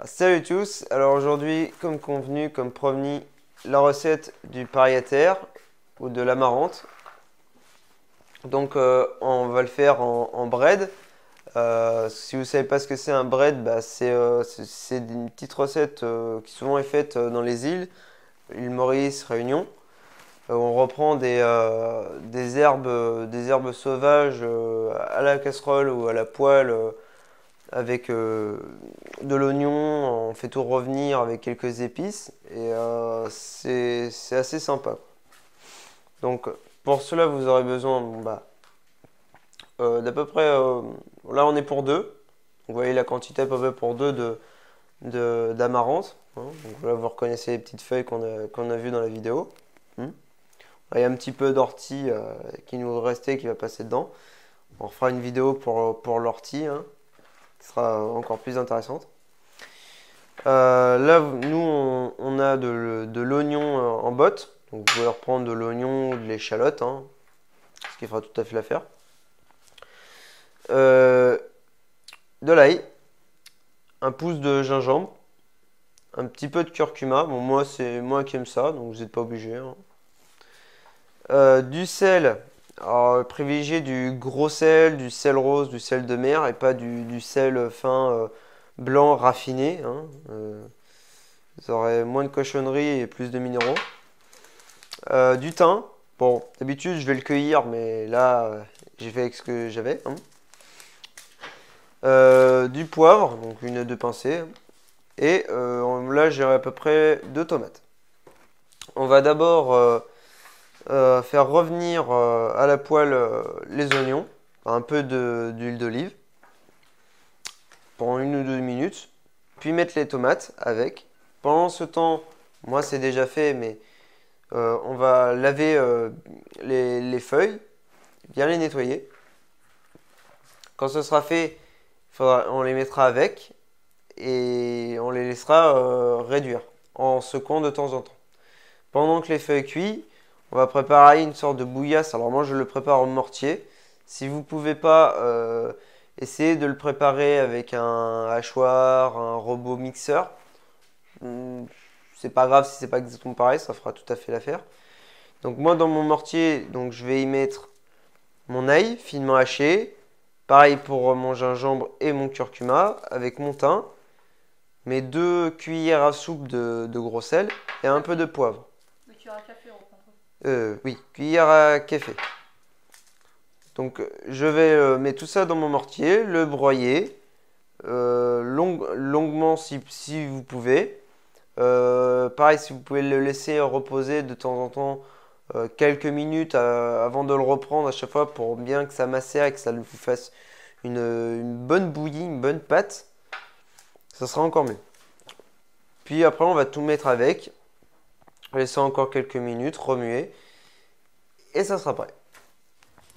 Salut à tous, alors aujourd'hui, comme convenu, comme promis, la recette du Paris-à-terre ou de l'amarante. Donc on va le faire en bread. Si vous ne savez pas ce que c'est un bread, bah, c'est une petite recette qui souvent est faite dans les îles Maurice, Réunion. On reprend des herbes sauvages à la casserole ou à la poêle avec de l'oignon, on fait tout revenir avec quelques épices et c'est assez sympa. Donc pour cela vous aurez besoin d'à peu près, là on est pour deux, vous voyez la quantité à peu près pour deux d'amarante. Hein. Donc là vous reconnaissez les petites feuilles qu'on a vues dans la vidéo. Il y a un petit peu d'ortie qui nous restait qui va passer dedans. On refera une vidéo pour l'ortie, hein, qui sera encore plus intéressante. Là, nous, on a de l'oignon en botte. Donc, vous pouvez reprendre de l'oignon ou de l'échalote, hein, ce qui fera tout à fait l'affaire. De l'ail, un pouce de gingembre, un petit peu de curcuma. Bon, moi, c'est moi qui aime ça, donc vous n'êtes pas obligé. Hein. Du sel. Alors, privilégiez du gros sel, du sel rose, du sel de mer et pas du sel fin blanc raffiné. Hein. Vous aurez moins de cochonneries et plus de minéraux. Du thym. Bon, d'habitude je vais le cueillir, mais là j'ai fait avec ce que j'avais. Hein. Du poivre, donc une ou deux pincées. Et là j'ai à peu près 2 tomates. On va d'abord faire revenir à la poêle les oignons, un peu d'huile d'olive, pendant 1 ou 2 minutes. Puis mettre les tomates avec. Pendant ce temps, moi c'est déjà fait, mais on va laver les feuilles, bien les nettoyer. Quand ce sera fait, on les mettra avec et on les laissera réduire en secouant de temps en temps. Pendant que les feuilles cuisent, on va préparer une sorte de bouillasse. Alors moi je le prépare au mortier. Si vous ne pouvez pas, essayez de le préparer avec un hachoir, un robot mixeur. C'est pas grave si c'est pas exactement pareil, ça fera tout à fait l'affaire. Donc moi dans mon mortier, donc je vais y mettre mon ail finement haché. Pareil pour mon gingembre et mon curcuma avec mon thym. Mes 2 cuillères à soupe de gros sel et un peu de poivre. Mais tu as un café en contre. Oui, cuillère à café. Donc je vais mettre tout ça dans mon mortier, le broyer longuement si vous pouvez. Pareil, si vous pouvez le laisser reposer de temps en temps quelques minutes avant de le reprendre à chaque fois pour bien que ça macère et que ça vous fasse une bonne bouillie, une bonne pâte, ça sera encore mieux. Puis après, on va tout mettre avec, laisser encore quelques minutes, remuer, et ça sera prêt.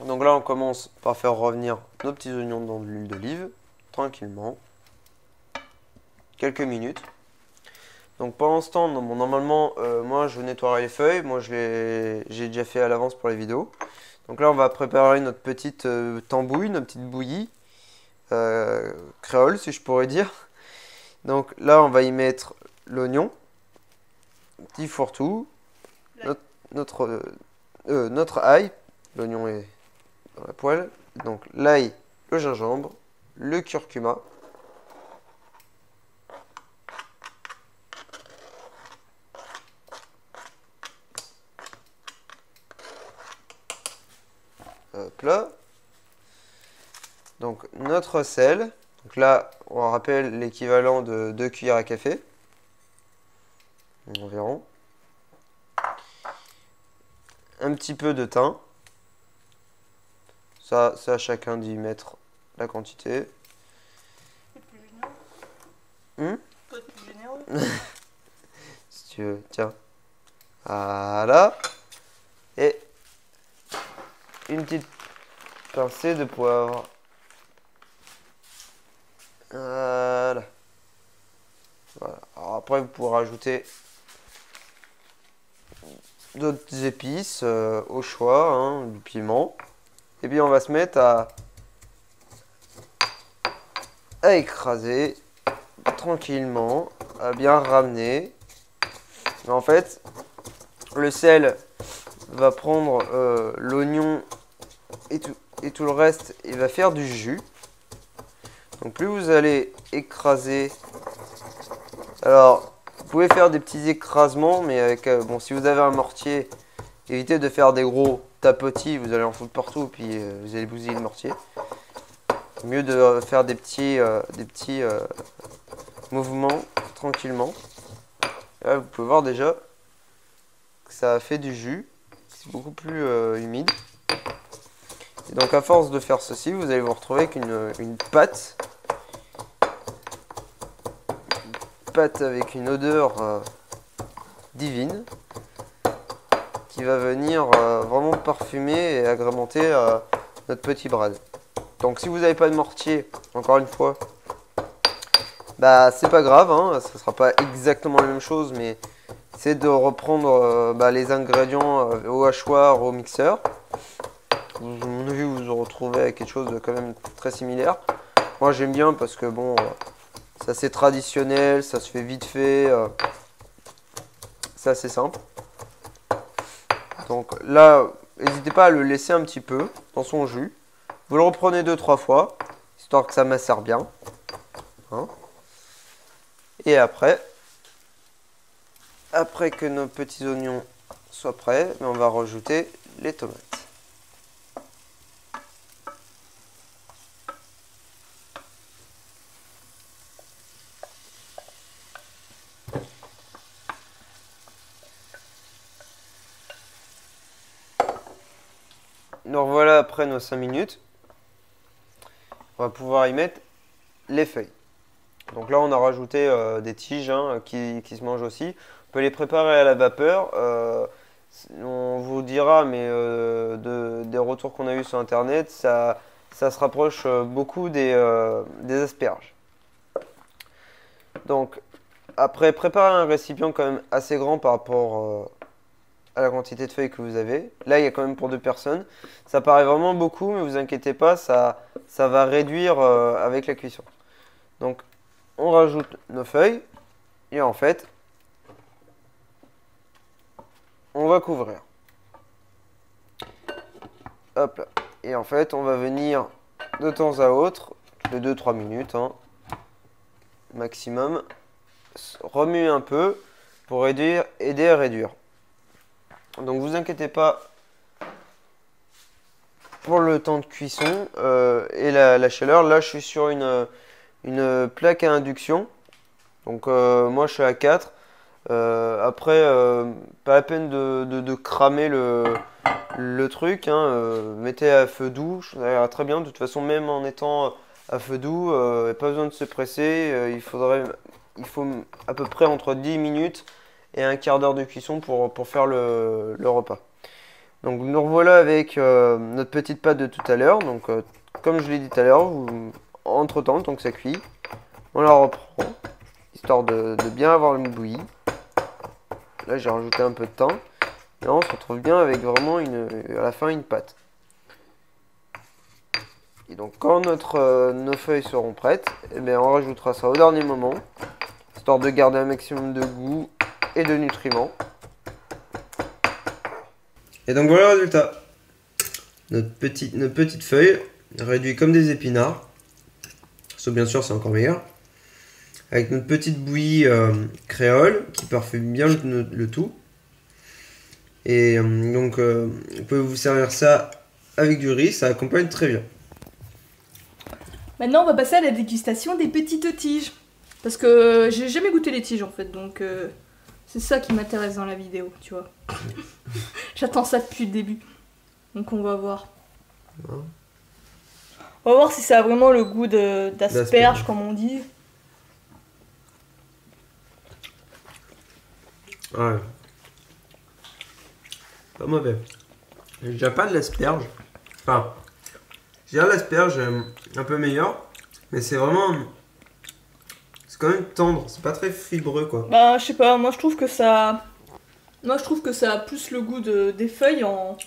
Donc là, on commence par faire revenir nos petits oignons dans de l'huile d'olive, tranquillement, quelques minutes. Donc pendant ce temps, normalement, moi je nettoierai les feuilles. Moi j'ai déjà fait à l'avance pour les vidéos. Donc là on va préparer notre petite tambouille, notre petite bouillie créole si je pourrais dire. Donc là on va y mettre l'oignon, petit fourre-tout, notre ail, l'oignon est dans la poêle. Donc l'ail, le gingembre, le curcuma. Hop là. Donc notre sel. Donc là, on rappelle l'équivalent de 2 cuillères à café. Environ. Un petit peu de thym. Ça, c'est à chacun d'y mettre la quantité. Peut-être plus généreux. Peut-être plus généreux. Si tu veux, tiens. Voilà. Et une petite pincée de poivre. Voilà. Voilà. Alors après, vous pouvez rajouter d'autres épices au choix, hein, du piment. Et puis on va se mettre à écraser tranquillement à bien ramener. En fait, le sel va prendre l'oignon et tout le reste et va faire du jus. Donc plus vous allez écraser, alors vous pouvez faire des petits écrasements, mais avec bon, si vous avez un mortier, évitez de faire des gros tapotis, vous allez en foutre partout puis vous allez bousiller le mortier. Mieux de faire des petits mouvements tranquillement. Là, vous pouvez voir déjà que ça a fait du jus, c'est beaucoup plus humide. Et donc à force de faire ceci, vous allez vous retrouver avec une pâte avec une odeur divine qui va venir vraiment parfumer et agrémenter notre petit brad. Donc si vous n'avez pas de mortier, encore une fois, bah c'est pas grave, hein, ça sera pas exactement la même chose, mais c'est de reprendre les ingrédients au hachoir, au mixeur. À mon avis, vous vous retrouvez avec quelque chose de quand même très similaire. Moi j'aime bien parce que bon, c'est assez traditionnel, ça se fait vite fait, c'est assez simple. Donc là, n'hésitez pas à le laisser un petit peu dans son jus. Vous le reprenez 2-3 fois, histoire que ça macère bien. Hein. Et après que nos petits oignons soient prêts, on va rajouter les tomates. Donc voilà, après nos 5 minutes, on va pouvoir y mettre les feuilles. Donc là, on a rajouté des tiges qui se mangent aussi. On peut les préparer à la vapeur. On vous dira, mais des retours qu'on a eu sur internet, ça se rapproche beaucoup des asperges. Donc après, préparez un récipient quand même assez grand par rapport à la quantité de feuilles que vous avez. Là, il y a quand même pour 2 personnes. Ça paraît vraiment beaucoup, mais vous inquiétez pas, ça va réduire avec la cuisson. Donc on rajoute nos feuilles et en fait, on va couvrir. Hop là. Et en fait, on va venir de temps à autre, de 2-3 minutes maximum, remuer un peu pour aider à réduire. Donc vous inquiétez pas pour le temps de cuisson et la chaleur. Là, je suis sur une plaque à induction. Donc moi, je suis à 4. Après, pas la peine de cramer le truc. Mettez à feu doux, ça ira très bien. De toute façon, même en étant à feu doux, pas besoin de se presser. Il faut à peu près entre 10 minutes et un quart d'heure de cuisson pour faire le repas. Donc nous revoilà avec notre petite pâte de tout à l'heure. Donc comme je l'ai dit tout à l'heure, entre temps, tant que ça cuit, on la reprend, histoire de bien avoir une bouillie. Là j'ai rajouté un peu de temps. Et là, on se retrouve bien avec vraiment à la fin une pâte. Et donc quand nos feuilles seront prêtes, eh bien, on rajoutera ça au dernier moment, histoire de garder un maximum de goût et de nutriments. Et donc voilà le résultat. Notre petite feuille, réduite comme des épinards. Sauf bien sûr, c'est encore meilleur. Avec notre petite bouillie créole qui parfume bien le tout. Et donc, vous pouvez vous servir ça avec du riz, ça accompagne très bien. Maintenant, on va passer à la dégustation des petites tiges. Parce que j'ai jamais goûté les tiges en fait, donc c'est ça qui m'intéresse dans la vidéo, tu vois. J'attends ça depuis le début. Donc on va voir. On va voir si ça a vraiment le goût d'asperge, comme on dit. Ouais. Pas mauvais. J'ai déjà pas de l'asperge. Enfin, j'ai l'asperge un peu meilleur. Mais c'est vraiment... C'est quand même tendre. C'est pas très fibreux, quoi. Bah, je sais pas. Moi, je trouve que ça... a plus le goût des feuilles en...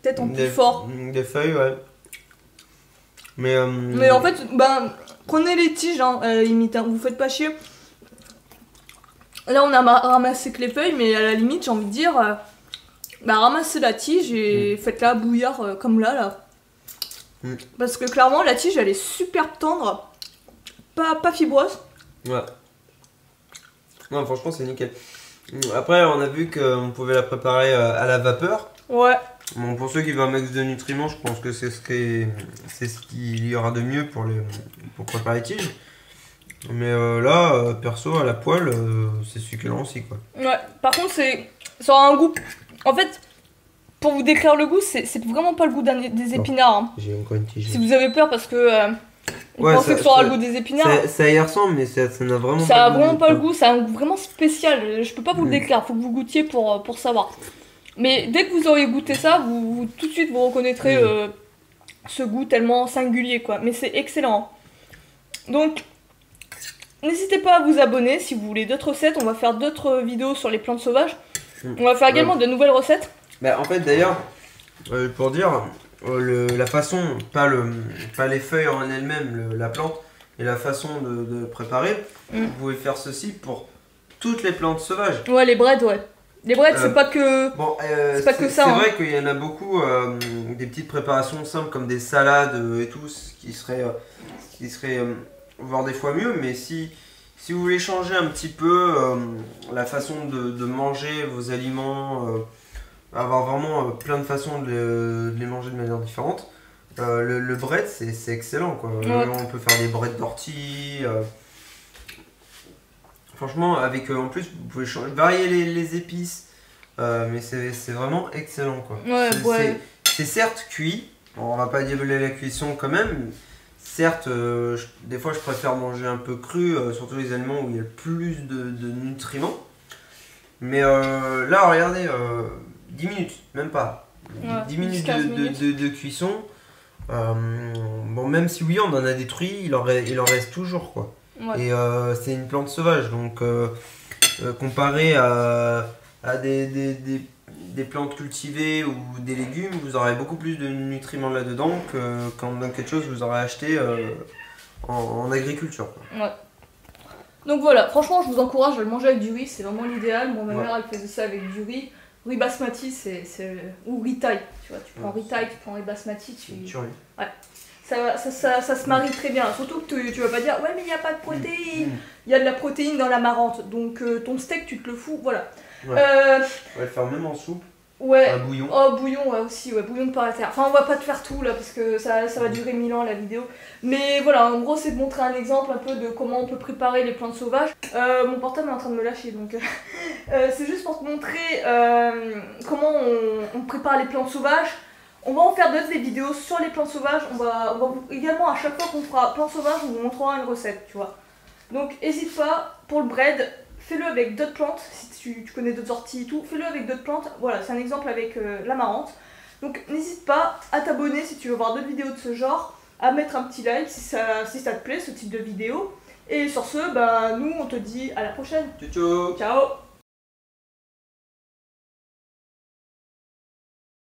Peut-être en plus fort. Des feuilles, ouais. Mais en fait, ben, prenez les tiges, hein, à la limite, hein, vous faites pas chier. Là, on a ramassé que les feuilles, mais à la limite, j'ai envie de dire, bah, ramassez la tige et faites-la bouillir comme là. Parce que clairement, la tige, elle est super tendre, pas fibreuse. Ouais. Non, franchement, c'est nickel. Après, on a vu qu'on pouvait la préparer à la vapeur. Ouais. Bon, pour ceux qui veulent un max de nutriments, je pense que c'est ce qu'il y aura de mieux pour préparer les tiges. Mais là, perso, à la poêle, c'est succulent aussi, quoi. Ouais, par contre, ça aura un goût. En fait, pour vous décrire le goût, c'est vraiment pas le goût des épinards. Hein. J'ai encore une tige. Si vous avez peur, parce que vous Ouais, pensez que ça aura le goût des épinards. Ça y ressemble, mais ça n'a vraiment ça pas a le goût. vraiment pas le goût, ça a un goût vraiment spécial. Je peux pas vous le décrire, faut que vous goûtiez pour savoir. Mais dès que vous auriez goûté ça, tout de suite vous reconnaîtrez ce goût tellement singulier, quoi. Mais c'est excellent. Donc, n'hésitez pas à vous abonner si vous voulez d'autres recettes. On va faire d'autres vidéos sur les plantes sauvages. On va faire également de nouvelles recettes. Bah, en fait, d'ailleurs, pour dire, la façon, pas les feuilles en elles-mêmes, la plante, mais la façon de préparer, vous pouvez faire ceci pour toutes les plantes sauvages. Ouais, les breads, ouais. Les breads, c'est pas que, bon, c'est pas que ça. C'est hein. vrai qu'il y en a beaucoup, des petites préparations simples comme des salades et tout, ce qui serait voire des fois mieux, mais si vous voulez changer un petit peu la façon de manger vos aliments, avoir vraiment plein de façons de les manger de manière différente, le bread c'est excellent, quoi. Ouais. On peut faire des breads d'ortie. Franchement, avec en plus, vous pouvez varier les épices, mais c'est vraiment excellent, quoi. Ouais. C'est certes cuit, bon, on va pas dévoiler la cuisson quand même. Certes, des fois je préfère manger un peu cru, surtout les aliments où il y a le plus de nutriments. Mais là, regardez, 10 minutes, même pas. Ouais, 10 minutes 15 minutes. de cuisson. Bon, même si oui, on en a détruit, il en reste toujours, quoi. Ouais. Et c'est une plante sauvage, donc comparé à des plantes cultivées ou des légumes, vous aurez beaucoup plus de nutriments là-dedans que dans quelque chose que vous aurez acheté en agriculture, quoi. Ouais. Donc voilà, franchement, je vous encourage à le manger avec du riz, c'est vraiment l'idéal. Moi, ma mère, elle faisait ça avec du riz. Riz basmati, ou riz thaï, tu vois, tu prends riz thaï, tu prends riz basmati, ouais. Ça se marie très bien, surtout que tu vas pas dire ouais mais il n'y a pas de protéines, il y a de la protéine dans l'amarante, donc ton steak tu te le fous, voilà. Ouais. On va le faire même en soupe, un bouillon. Oh bouillon ouais, aussi, ouais, bouillon de par la terre. Enfin on va pas te faire tout là parce que ça va durer 1000 ans la vidéo. Mais voilà, en gros c'est de montrer un exemple un peu de comment on peut préparer les plantes sauvages. Mon portable est en train de me lâcher donc c'est juste pour te montrer comment on prépare les plantes sauvages. On va en faire d'autres des vidéos sur les plantes sauvages. On va également, à chaque fois qu'on fera plantes sauvages, on vous montrera une recette, tu vois. Donc n'hésite pas, pour le bread, fais-le avec d'autres plantes. Si tu connais d'autres orties et tout, fais-le avec d'autres plantes. Voilà, c'est un exemple avec l'amarante. Donc n'hésite pas à t'abonner si tu veux voir d'autres vidéos de ce genre, à mettre un petit like si ça te plaît, ce type de vidéo. Et sur ce, bah, nous on te dit à la prochaine. Ciao. Ciao.